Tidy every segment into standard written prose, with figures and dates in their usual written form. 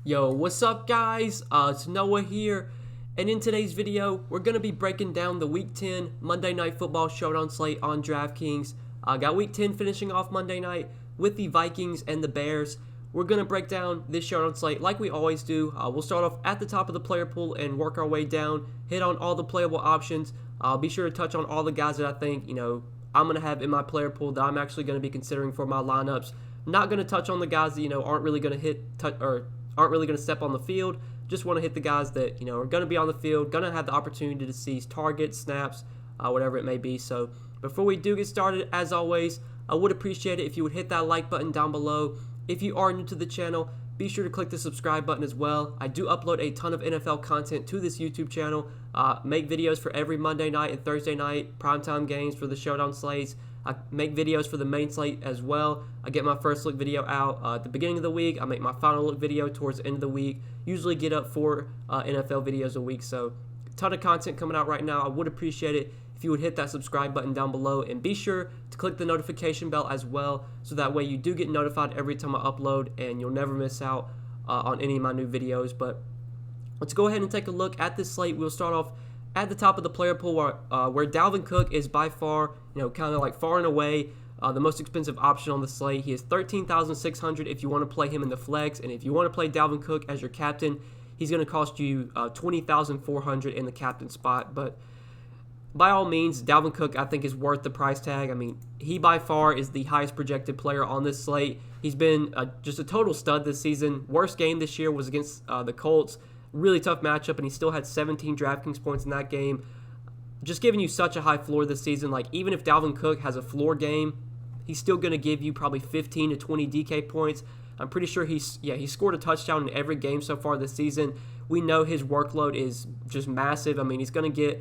Yo, what's up guys? It's Noah here, and in today's video, we're going to be breaking down the Week 10 Monday Night Football Showdown slate on Draftkings. Got Week 10 finishing off Monday night with the Vikings and the Bears. We're going to break down this Showdown slate like we always do. We'll start off at the top of the player pool and work our way down, hit on all the playable options. Be sure to touch on all the guys that I think, I'm going to have in my player pool that I'm actually going to be considering for my lineups. Not going to touch on the guys that, aren't really going to aren't really going to step on the field. Just want to hit the guys that are going to be on the field, going to have the opportunity to seize targets, snaps, whatever it may be. So before we do get started, as always, I would appreciate it if you would hit that like button down below. If you are new to the channel, be sure to click the subscribe button as well. I do upload a ton of NFL content to this YouTube channel. Make videos for every Monday night and Thursday night, primetime games for the Showdown slates. I make videos for the main slate as well. I get my first look video out at the beginning of the week. I make my final look video towards the end of the week. Usually get up 4 NFL videos a week. So a ton of content coming out right now. I would appreciate it if you would hit that subscribe button down below. And be sure to click the notification bell as well. So that way you do get notified every time I upload. And you'll never miss out on any of my new videos. But let's go ahead and take a look at this slate. We'll start off at the top of the player pool where Dalvin Cook is by far, kind of like far and away the most expensive option on the slate. He is $13,600 if you want to play him in the flex, and if you want to play Dalvin Cook as your captain, he's going to cost you $20,400 in the captain spot. But by all means, Dalvin Cook I think is worth the price tag. I mean, he by far is the highest projected player on this slate. He's been just a total stud this season. Worst game this year was against the Colts. Really tough matchup, and he still had 17 DraftKings points in that game. Just giving you such a high floor this season. Like, even if Dalvin Cook has a floor game, he's still going to give you probably 15 to 20 DK points. I'm pretty sure he scored a touchdown in every game so far this season. We know his workload is just massive. I mean, he's going to get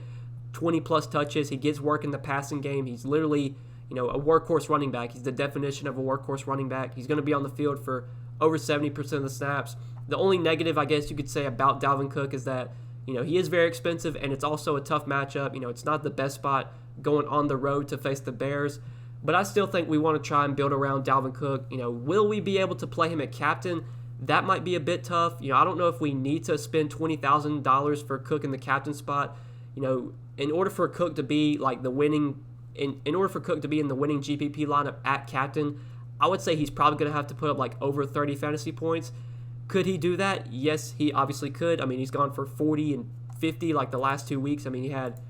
20-plus touches. He gets work in the passing game. He's literally, a workhorse running back. He's the definition of a workhorse running back. He's going to be on the field for over 70% of the snaps. The only negative, I guess you could say, about Dalvin Cook is that, he is very expensive, and it's also a tough matchup. It's not the best spot going on the road to face the Bears. But I still think we want to try and build around Dalvin Cook. Will we be able to play him at captain? That might be a bit tough. I don't know if we need to spend $20,000 for Cook in the captain spot. In order for Cook to be like the winning, in order for Cook to be in the winning GPP lineup at captain, I would say he's probably going to have to put up like over 30 fantasy points. Could he do that? Yes, he obviously could. I mean, he's gone for 40 and 50 like the last 2 weeks. I mean, he had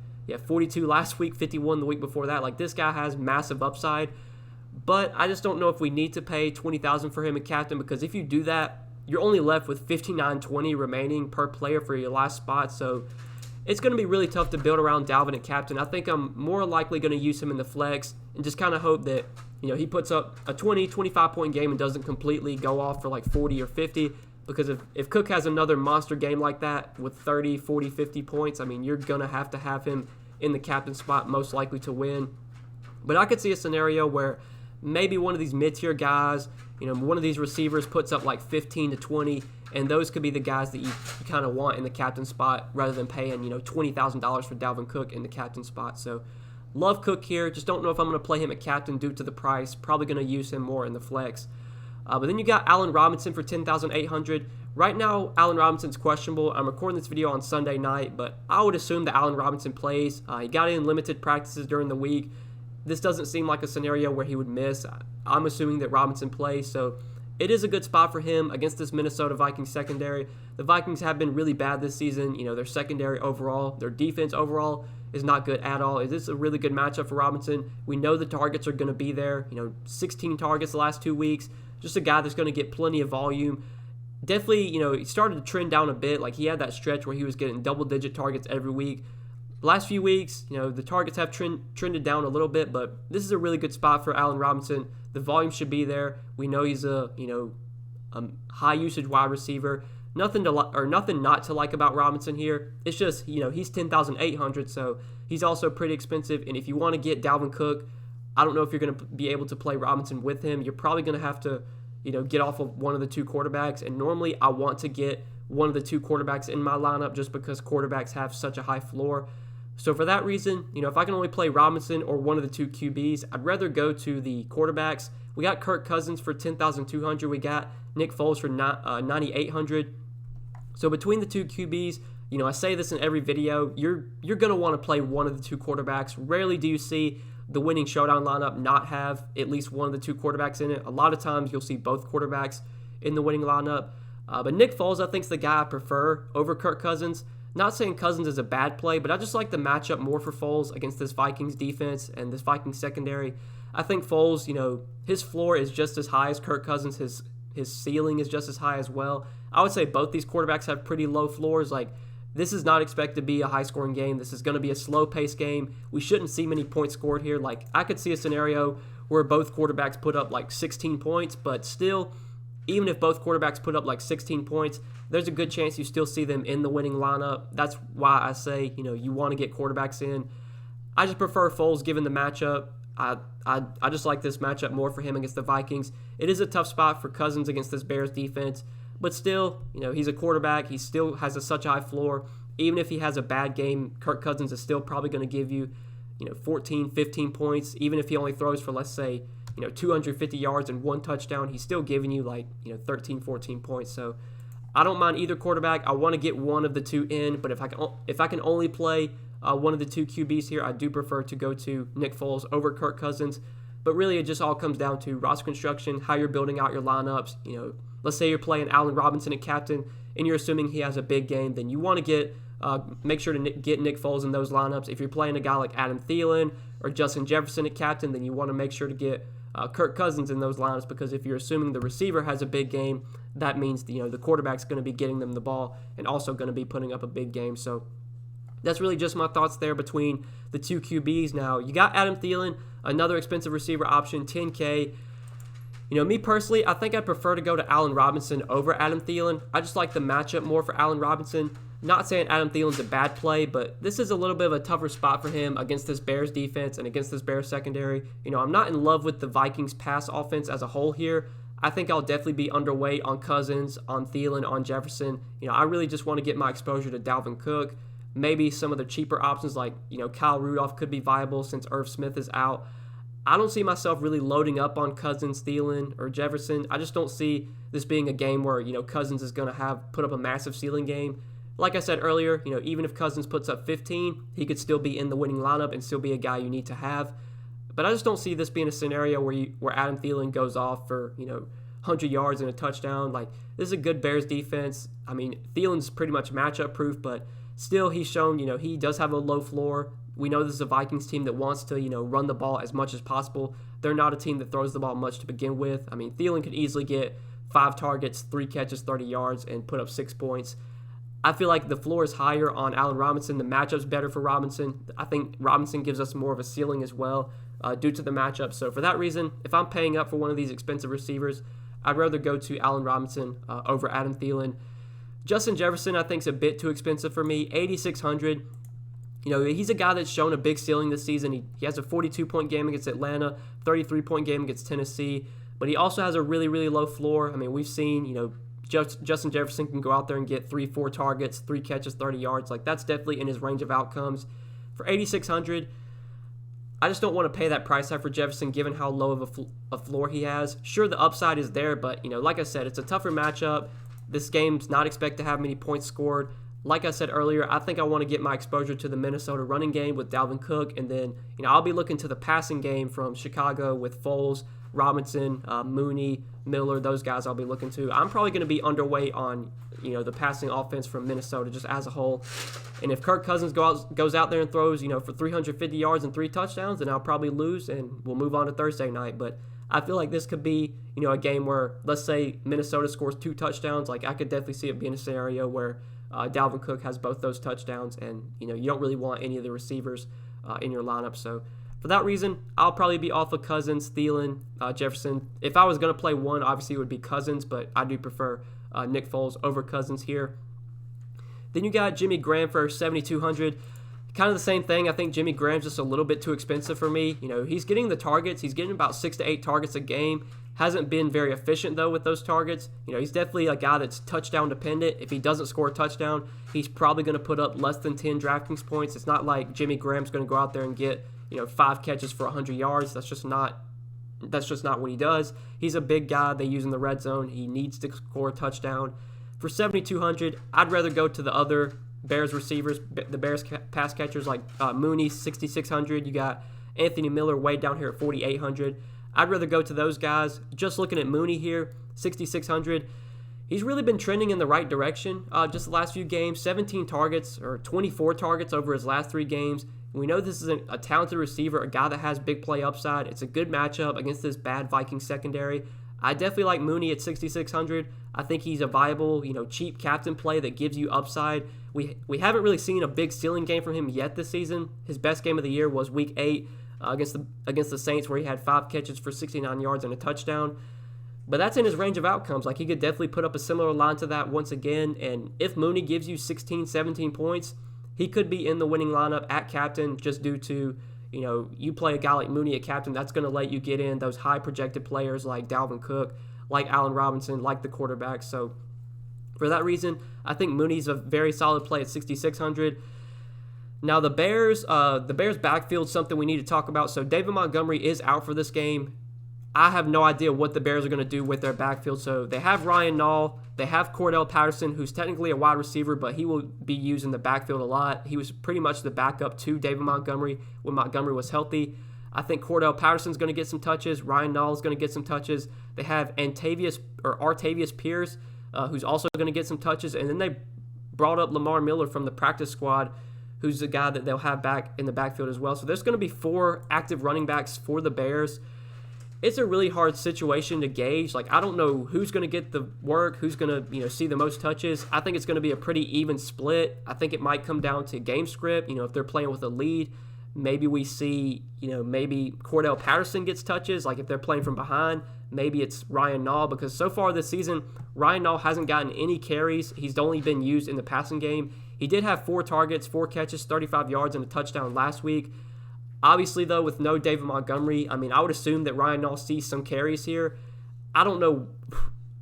42 last week, 51 the week before that. Like, this guy has massive upside. But I just don't know if we need to pay $20,000 for him at captain, because if you do that, you're only left with $59.20 remaining per player for your last spot. So it's going to be really tough to build around Dalvin at captain. I think I'm more likely going to use him in the flex and just kind of hope that he puts up a 20, 25-point game and doesn't completely go off for like 40 or 50. Because if Cook has another monster game like that with 30, 40, 50 points, I mean, you're going to have him in the captain spot most likely to win. But I could see a scenario where maybe one of these mid-tier guys, one of these receivers puts up like 15 to 20, and those could be the guys that you kind of want in the captain spot rather than paying, $20,000 for Dalvin Cook in the captain spot. So love Cook here. Just don't know if I'm going to play him at captain due to the price. Probably going to use him more in the flex. But then you got Allen Robinson for $10,800. Right now, Allen Robinson's questionable. I'm recording this video on Sunday night, but I would assume that Allen Robinson plays. He got in limited practices during the week. This doesn't seem like a scenario where he would miss. I'm assuming that Robinson plays, so it is a good spot for him against this Minnesota Vikings secondary. The Vikings have been really bad this season. Their secondary overall, their defense overall is not good at all. It is a really good matchup for Robinson. We know the targets are going to be there. 16 targets the last 2 weeks. Just a guy that's going to get plenty of volume. Definitely, he started to trend down a bit. Like, he had that stretch where he was getting double-digit targets every week. Last few weeks, the targets have trended down a little bit, but this is a really good spot for Allen Robinson. The volume should be there. We know he's a high-usage wide receiver. Nothing not to like about Robinson here. It's just, he's $10,800, so he's also pretty expensive. And if you want to get Dalvin Cook, I don't know if you're going to be able to play Robinson with him. You're probably going to have to, get off of one of the two quarterbacks. And normally I want to get one of the two quarterbacks in my lineup just because quarterbacks have such a high floor. So for that reason, if I can only play Robinson or one of the two QBs, I'd rather go to the quarterbacks. We got Kirk Cousins for 10,200. We got Nick Foles for 9,800. So between the two QBs, I say this in every video, you're going to want to play one of the two quarterbacks. Rarely do you see the winning showdown lineup not have at least one of the two quarterbacks in it. A lot of times you'll see both quarterbacks in the winning lineup. But Nick Foles, I think, is the guy I prefer over Kirk Cousins. Not saying Cousins is a bad play, but I just like the matchup more for Foles against this Vikings defense and this Vikings secondary. I think Foles, his floor is just as high as Kirk Cousins. His ceiling is just as high as well. I would say both these quarterbacks have pretty low floors. This is not expected to be a high-scoring game. This is going to be a slow-paced game. We shouldn't see many points scored here. I could see a scenario where both quarterbacks put up 16 points, but still, even if both quarterbacks put up 16 points, there's a good chance you still see them in the winning lineup. That's why I say, you want to get quarterbacks in. I just prefer Foles given the matchup. I just like this matchup more for him against the Vikings. It is a tough spot for Cousins against this Bears defense, but still, he's a quarterback. He still has such a high floor. Even if he has a bad game, Kirk Cousins is still probably going to give you, 14, 15 points. Even if he only throws for, let's say, 250 yards and one touchdown, he's still giving you 13, 14 points. So I don't mind either quarterback. I want to get one of the two in, but if I can only play one of the two QBs here, I do prefer to go to Nick Foles over Kirk Cousins. But really, it just all comes down to roster construction, how you're building out your lineups. Let's say you're playing Allen Robinson at captain, and you're assuming he has a big game, then you want to make sure to get Nick Foles in those lineups. If you're playing a guy like Adam Thielen or Justin Jefferson at captain, then you want to make sure to get Kirk Cousins in those lineups, because if you're assuming the receiver has a big game, that means the quarterback's going to be getting them the ball and also going to be putting up a big game. So that's really just my thoughts there between the two QBs. Now, you got Adam Thielen, another expensive receiver option, 10K. Me personally, I think I'd prefer to go to Allen Robinson over Adam Thielen. I just like the matchup more for Allen Robinson. Not saying Adam Thielen's a bad play, but this is a little bit of a tougher spot for him against this Bears defense and against this Bears secondary. I'm not in love with the Vikings pass offense as a whole here. I think I'll definitely be underweight on Cousins, on Thielen, on Jefferson. I really just want to get my exposure to Dalvin Cook. Maybe some of the cheaper options like, Kyle Rudolph could be viable since Irv Smith is out. I don't see myself really loading up on Cousins, Thielen, or Jefferson. I just don't see this being a game where, Cousins is going to put up a massive ceiling game. Like I said earlier, even if Cousins puts up 15, he could still be in the winning lineup and still be a guy you need to have. But I just don't see this being a scenario where Adam Thielen goes off for, 100 yards and a touchdown. This is a good Bears defense. I mean, Thielen's pretty much matchup proof, but still he's shown, he does have a low floor. We know this is a Vikings team that wants to, run the ball as much as possible. They're not a team that throws the ball much to begin with. I mean, Thielen could easily get 5 targets, 3 catches, 30 yards, and put up 6 points. I feel like the floor is higher on Allen Robinson. The matchup's better for Robinson. I think Robinson gives us more of a ceiling as well due to the matchup. So for that reason, if I'm paying up for one of these expensive receivers, I'd rather go to Allen Robinson over Adam Thielen. Justin Jefferson, I think, is a bit too expensive for me, $8,600. He's a guy that's shown a big ceiling this season. He has a 42-point game against Atlanta, 33-point game against Tennessee, but he also has a really, really low floor. I mean, we've seen, Justin Jefferson can go out there and get 3-4 targets, 3 catches, 30 yards. That's definitely in his range of outcomes. For $8,600, I just don't want to pay that price tag for Jefferson given how low of a floor he has. Sure, the upside is there, but, like I said, it's a tougher matchup. This game's not expected to have many points scored. Like I said earlier, I think I want to get my exposure to the Minnesota running game with Dalvin Cook, and then I'll be looking to the passing game from Chicago with Foles, Robinson, Mooney, Miller, those guys I'll be looking to. I'm probably going to be underweight on the passing offense from Minnesota just as a whole. And if Kirk Cousins goes out there and throws for 350 yards and 3 touchdowns, then I'll probably lose and we'll move on to Thursday night. But I feel like this could be a game where, let's say Minnesota scores 2 touchdowns. I could definitely see it being a scenario where Dalvin Cook has both those touchdowns, and you don't really want any of the receivers in your lineup. So for that reason, I'll probably be off of Cousins, Thielen, Jefferson. If I was going to play one, obviously it would be Cousins, but I do prefer Nick Foles over Cousins here. Then you got Jimmy Graham for $7,200. Kind of the same thing. I think Jimmy Graham's just a little bit too expensive for me. He's getting the targets. He's getting about 6 to 8 targets a game. Hasn't been very efficient, though, with those targets. He's definitely a guy that's touchdown dependent. If he doesn't score a touchdown, he's probably going to put up less than 10 DraftKings points. It's not like Jimmy Graham's going to go out there and get 5 catches for 100 yards. That's just not what he does. He's a big guy they use in the red zone. He needs to score a touchdown. For 7,200, I'd rather go to the other Bears receivers, the Bears pass catchers like Mooney, 6,600. You got Anthony Miller way down here at 4,800. I'd rather go to those guys. Just looking at Mooney here, 6,600. He's really been trending in the right direction just the last few games. 17 targets or 24 targets over his last 3 games. We know this is a talented receiver, a guy that has big play upside. It's a good matchup against this bad Vikings secondary. I definitely like Mooney at 6,600. I think he's a viable, cheap captain play that gives you upside. We haven't really seen a big ceiling game from him yet this season. His best game of the year was Week 8 against the Saints, where he had 5 catches for 69 yards and a touchdown. But that's in his range of outcomes. Like, he could definitely put up a similar line to that once again. And if Mooney gives you 16, 17 points, he could be in the winning lineup at captain just due to, you play a guy like Mooney at captain, that's going to let you get in those high projected players like Dalvin Cook, like Allen Robinson, like the quarterback. So for that reason, I think Mooney's a very solid play at 6,600. Now the Bears backfield is something we need to talk about. So David Montgomery is out for this game. I have no idea what the Bears are going to do with their backfield. So they have Ryan Nall. They have Cordarrelle Patterson, who's technically a wide receiver, but he will be used in the backfield a lot. He was pretty much the backup to David Montgomery when Montgomery was healthy. I think Cordarrelle Patterson's going to get some touches. Ryan Nall is going to get some touches. They have Artavius Pierce, who's also going to get some touches. And then they brought up Lamar Miller from the practice squad, who's the guy that they'll have back in the backfield as well. So there's going to be 4 active running backs for the Bears. It's a really hard situation to gauge. Like, I don't know who's going to get the work, who's going to, see the most touches. I think it's going to be a pretty even split. I think it might come down to game script. If they're playing with a lead, maybe we see, maybe Cordarrelle Patterson gets touches. Like, if they're playing from behind, maybe it's Ryan Nall, because so far this season, Ryan Nall hasn't gotten any carries. He's only been used in the passing game. He did have 4 targets, 4 catches, 35 yards, and a touchdown last week. Obviously, though, with no David Montgomery, I would assume that Ryan Nall sees some carries here. I don't know.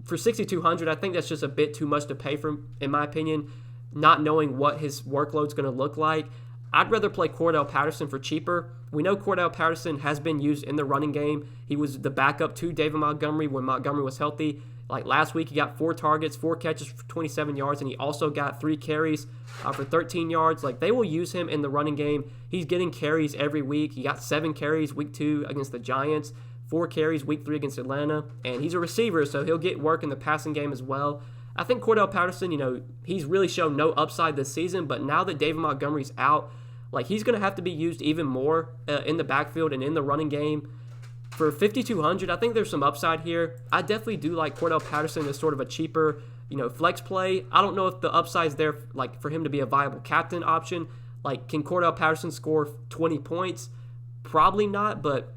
For 6,200, I think that's just a bit too much to pay for, in my opinion, not knowing what his workload's going to look like. I'd rather play Cordarrelle Patterson for cheaper. We know Cordarrelle Patterson has been used in the running game. He was the backup to David Montgomery when Montgomery was healthy. Like last week, he got 4 targets, 4 catches for 27 yards, and he also got 3 carries for 13 yards. Like, they will use him in the running game. He's getting carries every week. He got 7 carries week 2 against the Giants, 4 carries week 3 against Atlanta, and he's a receiver, so he'll get work in the passing game as well. I think Cordarrelle Patterson, he's really shown no upside this season, but now that David Montgomery's out, like, he's going to have to be used even more in the backfield and in the running game. For 5,200, I think there's some upside here. I definitely do like Cordarrelle Patterson as sort of a cheaper, flex play. I don't know if the upside's there, like, for him to be a viable captain option. Like, can Cordarrelle Patterson score 20 points? Probably not, but,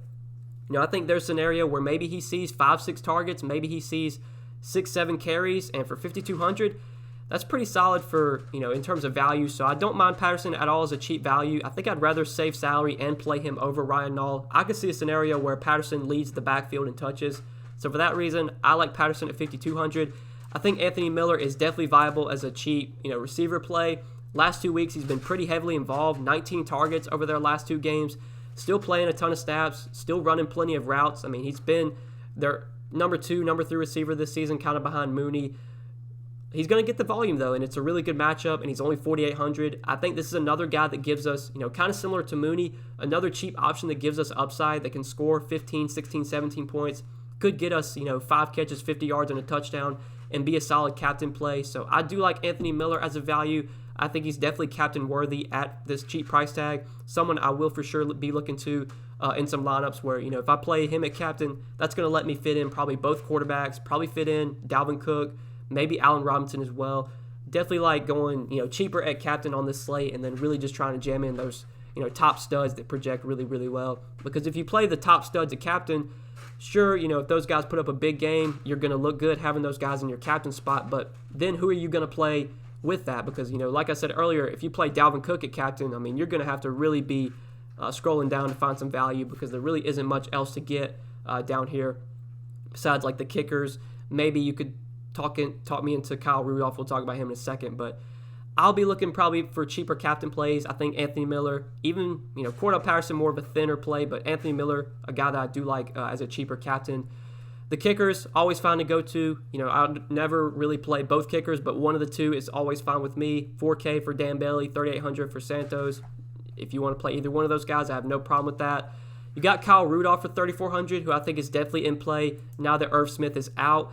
I think there's a scenario where maybe he sees 5-6 targets, maybe he sees 6-7 carries, and for 5,200, that's pretty solid for, in terms of value. So I don't mind Patterson at all as a cheap value. I think I'd rather save salary and play him over Ryan Nall. I could see a scenario where Patterson leads the backfield in touches. So for that reason, I like Patterson at 5,200. I think Anthony Miller is definitely viable as a cheap, receiver play. Last 2 weeks, he's been pretty heavily involved. 19 targets over their last 2 games. Still playing a ton of snaps. Still running plenty of routes. He's been their number 2, number 3 receiver this season, kind of behind Mooney. He's going to get the volume, though, and it's a really good matchup, and he's only 4,800. I think this is another guy that gives us, kind of similar to Mooney, another cheap option that gives us upside that can score 15, 16, 17 points. Could get us, 5 catches, 50 yards, and a touchdown, and be a solid captain play. So I do like Anthony Miller as a value. I think he's definitely captain worthy at this cheap price tag. Someone I will for sure be looking to in some lineups where, if I play him at captain, that's going to let me fit in probably both quarterbacks, probably fit in Dalvin Cook, maybe Allen Robinson as well. Definitely like going, cheaper at captain on this slate and then really just trying to jam in those, top studs that project really, really well. Because if you play the top studs at captain, sure, if those guys put up a big game, you're going to look good having those guys in your captain spot. But then who are you going to play with that? Because, like I said earlier, if you play Dalvin Cook at captain, you're going to have to really be scrolling down to find some value because there really isn't much else to get down here. besides like the kickers. Maybe you could talk me into Kyle Rudolph. We'll talk about him in a second, but I'll be looking probably for cheaper captain plays. I think Anthony Miller, even, Cordarrelle Patterson, more of a thinner play, but Anthony Miller, a guy that I do like as a cheaper captain. The kickers, always fine to go to. I'll never really play both kickers, but one of the two is always fine with me. 4K for Dan Bailey, 3,800 for Santos. If you want to play either one of those guys, I have no problem with that. You got Kyle Rudolph for 3,400, who I think is definitely in play now that Irv Smith is out.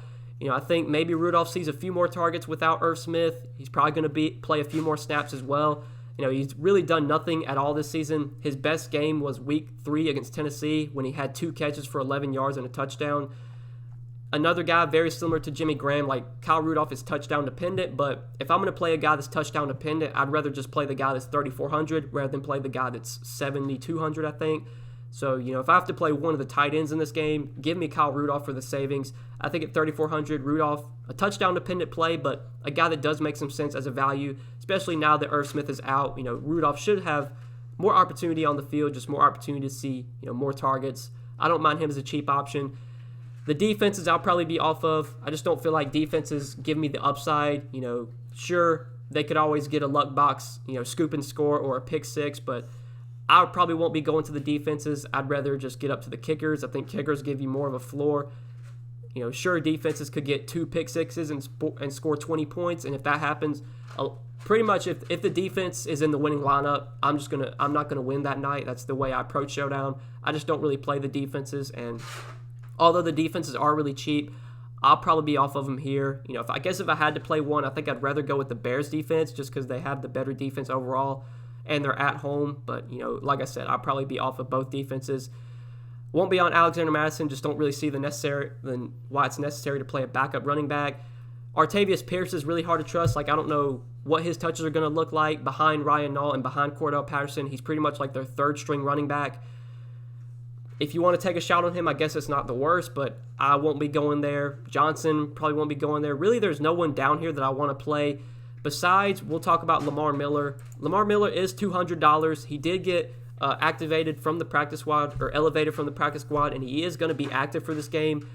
I think maybe Rudolph sees a few more targets without Irv Smith. He's probably going to play a few more snaps as well. He's really done nothing at all this season. His best game was week 3 against Tennessee when he had 2 catches for 11 yards and a touchdown. Another guy very similar to Jimmy Graham, like Kyle Rudolph is touchdown dependent, but if I'm going to play a guy that's touchdown dependent, I'd rather just play the guy that's 3,400 rather than play the guy that's 7,200, I think. So, if I have to play one of the tight ends in this game, give me Kyle Rudolph for the savings. I think at 3,400, Rudolph, a touchdown-dependent play, but a guy that does make some sense as a value, especially now that Irv Smith is out. Rudolph should have more opportunity on the field, just more opportunity to see, more targets. I don't mind him as a cheap option. The defenses I'll probably be off of. I just don't feel like defenses give me the upside. Sure, they could always get a luck box, scoop and score or a pick six, but I probably won't be going to the defenses. I'd rather just get up to the kickers. I think kickers give you more of a floor. Sure, defenses could get 2 pick sixes and score 20 points, and if that happens, pretty much if the defense is in the winning lineup, I'm not gonna win that night. That's the way I approach Showdown. I just don't really play the defenses, and although the defenses are really cheap, I'll probably be off of them here. If I had to play one, I think I'd rather go with the Bears defense just because they have the better defense overall and they're at home. But, like I said, I'll probably be off of both defenses. Won't be on Alexander Madison. Just don't really see why it's necessary to play a backup running back. Artavius Pierce is really hard to trust. I don't know what his touches are going to look like behind Ryan Nall and behind Cordarrelle Patterson. He's pretty much like their third-string running back. If you want to take a shot on him, I guess it's not the worst, but I won't be going there. Johnson probably won't be going there. Really, there's no one down here that I want to play. Besides, we'll talk about Lamar Miller. Lamar Miller is $200. He did get activated from the practice squad, or elevated from the practice squad, and he is going to be active for this game.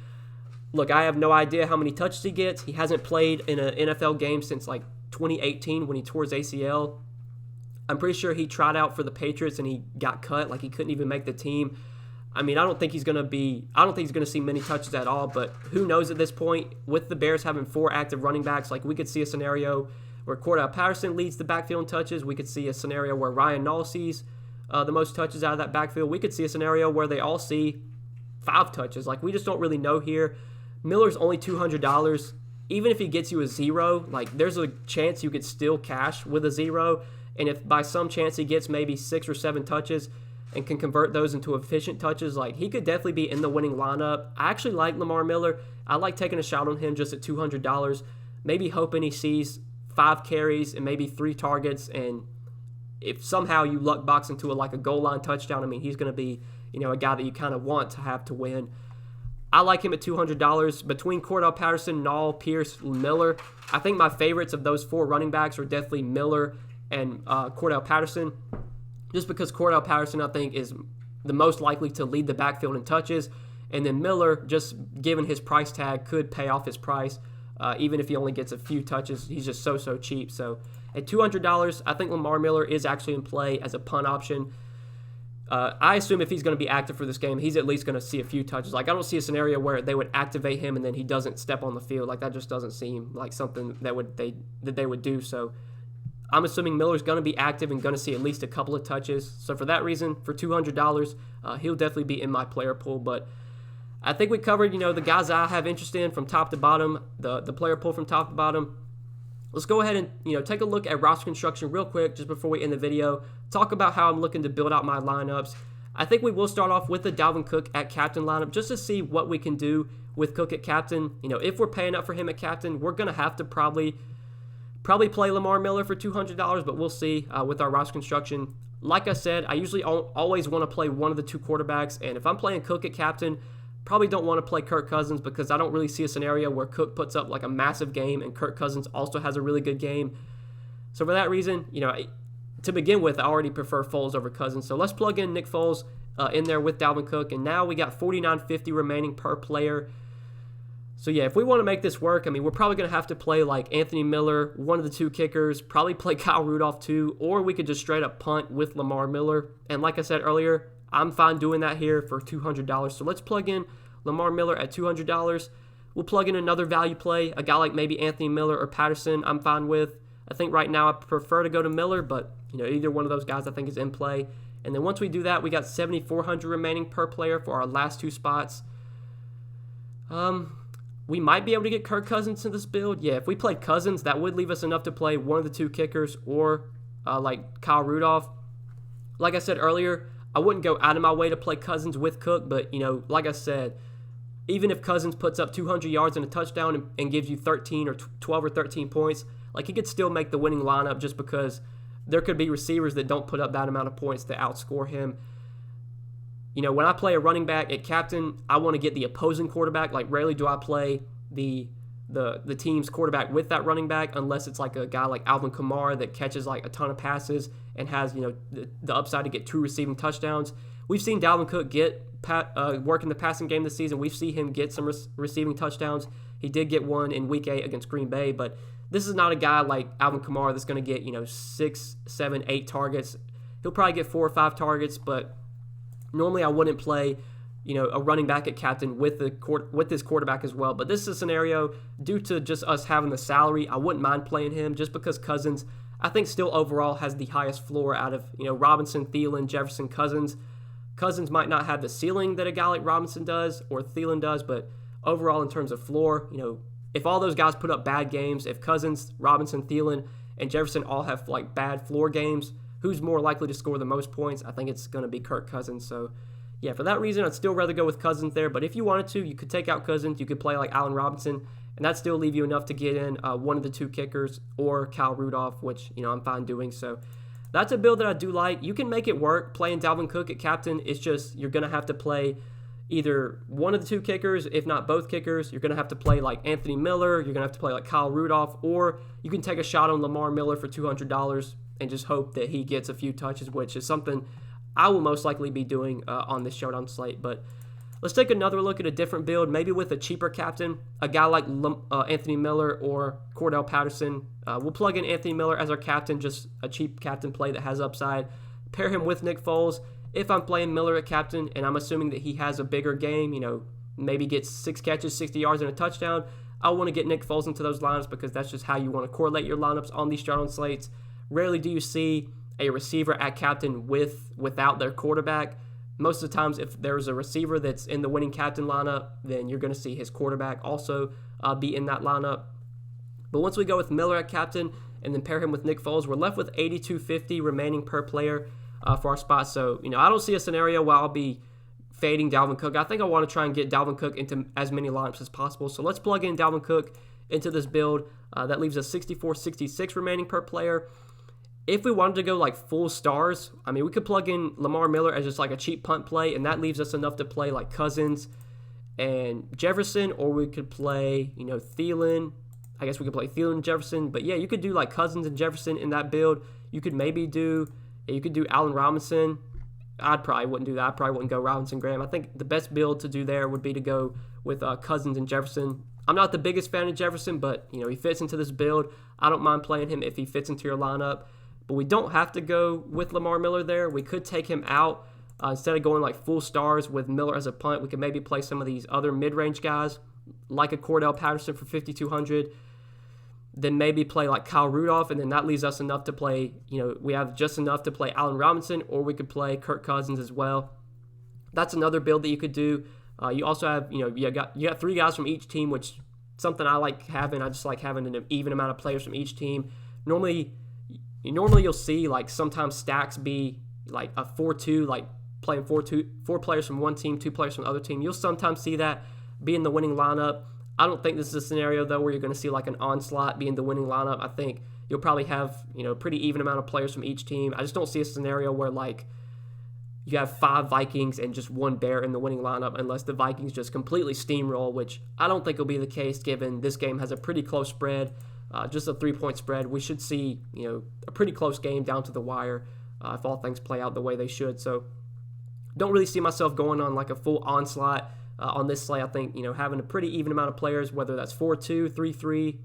Look, I have no idea how many touches he gets. He hasn't played in an NFL game since 2018 when he tore his ACL. I'm pretty sure he tried out for the Patriots and he got cut. He couldn't even make the team. I don't think he's going to see many touches at all, but who knows at this point. With the Bears having 4 active running backs, we could see a scenario where Cordarrelle Patterson leads the backfield in touches. We could see a scenario where Ryan Nall sees the most touches out of that backfield. We could see a scenario where they all see 5 touches. We just don't really know here. Miller's only $200. Even if he gets you a 0, there's a chance you could still cash with a 0. And if by some chance he gets maybe 6 or 7 touches and can convert those into efficient touches, he could definitely be in the winning lineup. I actually like Lamar Miller. I like taking a shot on him just at $200, maybe hoping he sees 5 carries and maybe 3 targets, and if somehow you luck box into a goal line touchdown, he's going to be, a guy that you kind of want to have to win. I like him at $200. Between Cordarrelle Patterson, Nall, Pierce, Miller, I think my favorites of those 4 running backs are definitely Miller and Cordarrelle Patterson. Just because Cordarrelle Patterson, I think, is the most likely to lead the backfield in touches. And then Miller, just given his price tag, could pay off his price. Even if he only gets a few touches, he's just so cheap. So at $200, I think Lamar Miller is actually in play as a punt option. I assume if he's going to be active for this game, he's at least going to see a few touches. I don't see a scenario where they would activate him and then he doesn't step on the field. That just doesn't seem like something that they would do. So I'm assuming Miller's going to be active and going to see at least a couple of touches. So for that reason, for $200, he'll definitely be in my player pool. But I think we covered, the guys I have interest in from top to bottom, the player pool from top to bottom. Let's go ahead and, take a look at roster construction real quick just before we end the video. Talk about how I'm looking to build out my lineups. I think we will start off with the Dalvin Cook at captain lineup just to see what we can do with Cook at captain. If we're paying up for him at captain, we're going to have to probably play Lamar Miller for $200, but we'll see with our roster construction. Like I said, I usually always want to play one of the 2 quarterbacks, and if I'm playing Cook at captain, probably don't want to play Kirk Cousins because I don't really see a scenario where Cook puts up a massive game and Kirk Cousins also has a really good game. So for that reason, to begin with, I already prefer Foles over Cousins. So let's plug in Nick Foles in there with Dalvin Cook, and now we got $49.50 remaining per player. So yeah, if we want to make this work, I mean, we're probably going to have to play like Anthony Miller, one of the two kickers, probably play Kyle Rudolph too, or we could just straight up punt with Lamar Miller. And like I said earlier, I'm fine doing that here for $200. So let's plug in Lamar Miller at $200. We'll plug in another value play, a guy like maybe Anthony Miller or Patterson I'm fine with. I think right now I prefer to go to Miller, but either one of those guys I think is in play. And then once we do that, we got $7,400 remaining per player for our last two spots. We might be able to get Kirk Cousins in this build. Yeah, if we played Cousins, that would leave us enough to play one of the two kickers or like Kyle Rudolph. Like I said earlier, I wouldn't go out of my way to play Cousins with Cook, but, like I said, even if Cousins puts up 200 yards and a touchdown and gives you 13 or 12 or 13 points, like he could still make the winning lineup just because there could be receivers that don't put up that amount of points to outscore him. When I play a running back at captain, I want to get the opposing quarterback. Like, rarely do I play the team's quarterback with that running back unless it's like a guy like Alvin Kamara that catches like a ton of passes and has, the upside to get 2 receiving touchdowns. We've seen Dalvin Cook get work in the passing game this season. We've seen him get some receiving touchdowns. He did get one in Week 8 against Green Bay, but this is not a guy like Alvin Kamara that's going to get, 6, 7, 8 targets. He'll probably get 4 or 5 targets, but normally I wouldn't play, a running back at captain with this quarterback as well. But this is a scenario due to just us having the salary. I wouldn't mind playing him just because Cousins, I think, still overall has the highest floor out of Robinson, Thielen, Jefferson, Cousins. Cousins might not have the ceiling that a guy like Robinson does or Thielen does, but overall in terms of floor, if all those guys put up bad games, if Cousins, Robinson, Thielen, and Jefferson all have like bad floor games, who's more likely to score the most points? I think it's going to be Kirk Cousins. So, yeah, for that reason, I'd still rather go with Cousins there. But if you wanted to, you could take out Cousins. You could play like Allen Robinson, and that'd still leave you enough to get in one of the two kickers or Kyle Rudolph, which, I'm fine doing. So that's a build that I do like. You can make it work playing Dalvin Cook at captain. It's just you're going to have to play either one of the two kickers, if not both kickers. You're going to have to play like Anthony Miller. You're going to have to play like Kyle Rudolph, or you can take a shot on Lamar Miller for $200 and just hope that he gets a few touches, which is something I will most likely be doing on this Showdown slate. But let's take another look at a different build, maybe with a cheaper captain, a guy like Anthony Miller or Cordarrelle Patterson. We'll plug in Anthony Miller as our captain, just a cheap captain play that has upside. Pair him with Nick Foles. If I'm playing Miller at captain and I'm assuming that he has a bigger game, maybe gets 6 catches, 60 yards, and a touchdown, I want to get Nick Foles into those lineups because that's just how you want to correlate your lineups on these Showdown slates. Rarely do you see a receiver at captain without their quarterback. Most of the times, if there's a receiver that's in the winning captain lineup, then you're going to see his quarterback also be in that lineup. But once we go with Miller at captain and then pair him with Nick Foles, we're left with $8,250 remaining per player for our spot. So, I don't see a scenario where I'll be fading Dalvin Cook. I think I want to try and get Dalvin Cook into as many lineups as possible. So let's plug in Dalvin Cook into this build. That leaves us $6,466 remaining per player. If we wanted to go like full stars, I mean, we could plug in Lamar Miller as just like a cheap punt play, and that leaves us enough to play like Cousins and Jefferson, or we could play, Thielen. I guess we could play Thielen and Jefferson, but yeah, you could do like Cousins and Jefferson in that build. You could do Allen Robinson. I probably wouldn't do that. I probably wouldn't go Robinson Graham. I think the best build to do there would be to go with Cousins and Jefferson. I'm not the biggest fan of Jefferson, but he fits into this build. I don't mind playing him if he fits into your lineup. But we don't have to go with Lamar Miller there. We could take him out. Instead of going like full stars with Miller as a punt, we could maybe play some of these other mid-range guys, like a Cordarrelle Patterson for $5,200. Then maybe play like Kyle Rudolph, and then that leaves us enough to play, we have just enough to play Allen Robinson, or we could play Kirk Cousins as well. That's another build that you could do. You also have, you got 3 guys from each team, which something I like having. I just like having an even amount of players from each team. Normally you'll see like sometimes stacks be like a 4-2, like playing 4 players from one team, 2 players from the other team. You'll sometimes see that be in the winning lineup. I don't think this is a scenario though where you're going to see like an onslaught be in the winning lineup. I think you'll probably have pretty even amount of players from each team. I just don't see a scenario where like you have 5 Vikings and just 1 Bear in the winning lineup unless the Vikings just completely steamroll, which I don't think will be the case given this game has a pretty close spread. Just a 3-point spread. We should see, a pretty close game down to the wire if all things play out the way they should. So don't really see myself going on like a full onslaught on this slate. I think, having a pretty even amount of players, whether that's 4-2, 3-3,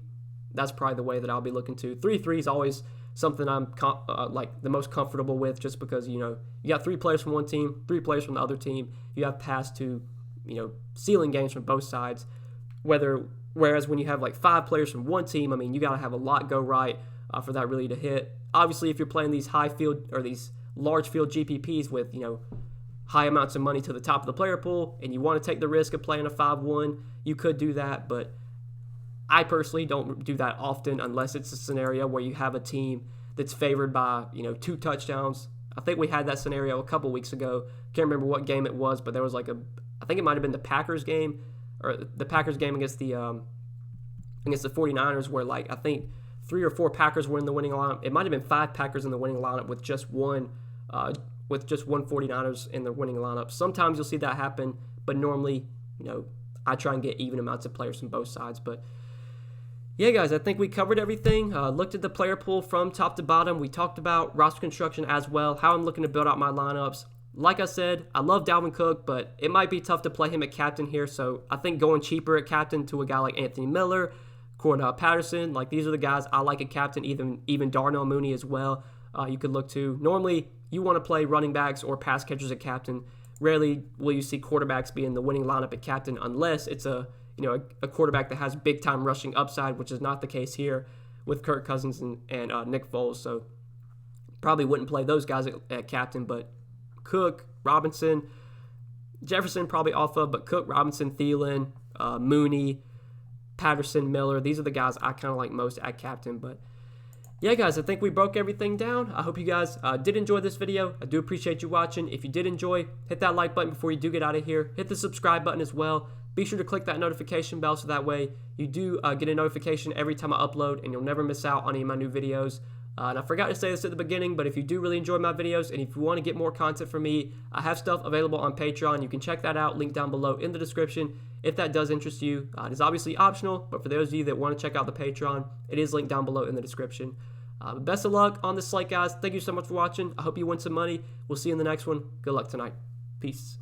that's probably the way that I'll be looking to. 3-3 is always something I'm like the most comfortable with, just because, you got 3 players from one team, 3 players from the other team. You have pass to, ceiling games from both sides. Whereas when you have like 5 players from one team, I mean, you got to have a lot go right for that really to hit. Obviously, if you're playing these high field or these large field GPPs with, high amounts of money to the top of the player pool, and you want to take the risk of playing a 5-1, you could do that, but I personally don't do that often unless it's a scenario where you have a team that's favored by, 2 touchdowns. I think we had that scenario a couple weeks ago. Can't remember what game it was, but there was I think it might have been the Packers game, or the Packers game against the 49ers, where I think 3 or 4 Packers were in the winning lineup. It might have been 5 Packers in the winning lineup with just one 49ers in the winning lineup. Sometimes you'll see that happen, but normally, I try and get even amounts of players from both sides. But yeah, guys, I think we covered everything. Looked at the player pool from top to bottom. We talked about roster construction as well, how I'm looking to build out my lineups. Like I said, I love Dalvin Cook, but it might be tough to play him at captain here. So I think going cheaper at captain to a guy like Anthony Miller, Cordarrelle Patterson, these are the guys I like at captain, even Darnell Mooney as well. You could look to. Normally, you want to play running backs or pass catchers at captain. Rarely will you see quarterbacks be in the winning lineup at captain unless it's a quarterback that has big time rushing upside, which is not the case here with Kirk Cousins and Nick Foles. So probably wouldn't play those guys at captain, but Cook, Robinson, Jefferson probably off of, but Cook, Robinson, Thielen, Mooney, Patterson, Miller, these are the guys I kind of like most at captain. But yeah, guys, I think we broke everything down. I hope you guys did enjoy this video. I do appreciate you watching. If you did enjoy, hit that like button before you do get out of here. Hit the subscribe button as well. Be sure to click that notification bell so that way you do get a notification every time I upload, and you'll never miss out on any of my new videos. And I forgot to say this at the beginning, but if you do really enjoy my videos and if you want to get more content from me, I have stuff available on Patreon. You can check that out, link down below in the description if that does interest you. It is obviously optional, but for those of you that want to check out the Patreon, it is linked down below in the description. Best of luck on this slate, guys. Thank you so much for watching. I hope you win some money. We'll see you in the next one. Good luck tonight. Peace.